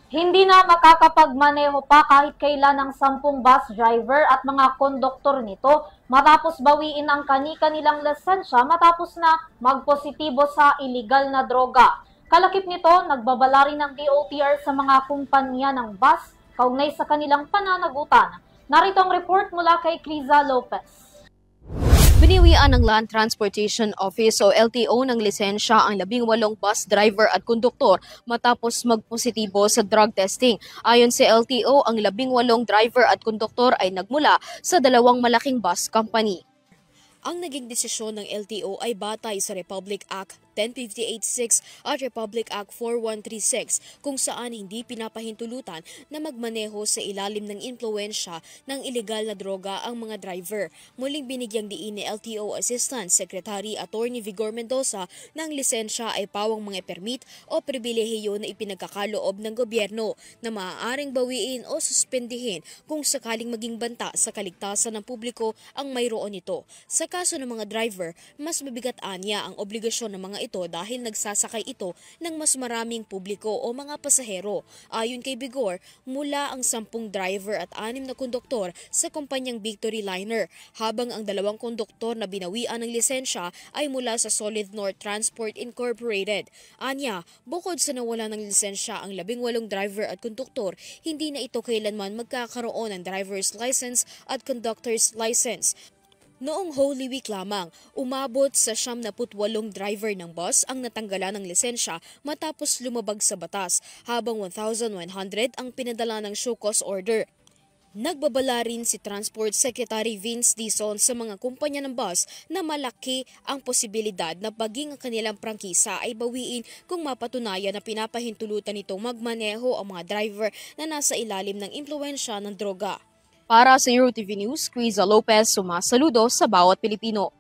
Hindi na makakapagmaneho pa kahit kailan ng 10 bus driver at mga konduktor nito matapos bawiin ang kani-kanilang lisensya matapos na magpositibo sa iligal na droga. Kalakip nito, nagbabala rin ng DOTR sa mga kumpanya ng bus kaugnay sa kanilang pananagutan. Narito ang report mula kay Criza Lopez. Biniwian ng Land Transportation Office o LTO ng lisensya ang 18 bus driver at konduktor matapos magpositibo sa drug testing. Ayon sa LTO, ang 18 driver at konduktor ay nagmula sa dalawang malaking bus company. Ang naging desisyon ng LTO ay batay sa Republic Act 10586 at Republic Act 4136 kung saan hindi pinapahintulutan na magmaneho sa ilalim ng impluwensya ng ilegal na droga ang mga driver. Muling binigyang diin ni LTO Assistant Secretary Attorney Vigor Mendoza ng lisensya ay pawang mga permit o pribilehiyo na ipinagkakaloob ng gobyerno na maaaring bawiin o suspendihin kung sakaling maging banta sa kaligtasan ng publiko ang mayroon nito. Sa kaso ng mga driver, mas mabigat anya ang obligasyon ng mga ito dahil nagsasakay ito ng mas maraming publiko o mga pasahero. Ayon kay Vigor, mula ang 10 driver at 6 na konduktor sa kumpanyang Victory Liner, habang ang 2 konduktor na binawian ng lisensya ay mula sa Solid North Transport Incorporated. Anya, bukod sa nawala ng lisensya ang 18 driver at konduktor, hindi na ito kailanman magkakaroon ng driver's license at conductor's license. Noong Holy Week lamang, umabot sa 78 driver ng bus ang natanggalan ng lisensya matapos lumabag sa batas, habang 1,100 ang pinadala ng show cause order. Nagbabala rin si Transport Secretary Vince Dizon sa mga kumpanya ng bus na malaki ang posibilidad na paging ang kanilang prangkisa ay bawiin kung mapatunayan na pinapahintulutan nitong magmaneho ang mga driver na nasa ilalim ng impluwensya ng droga. Para sa EuroTV News, Criza Lopez, sumasaludo sa bawat Pilipino.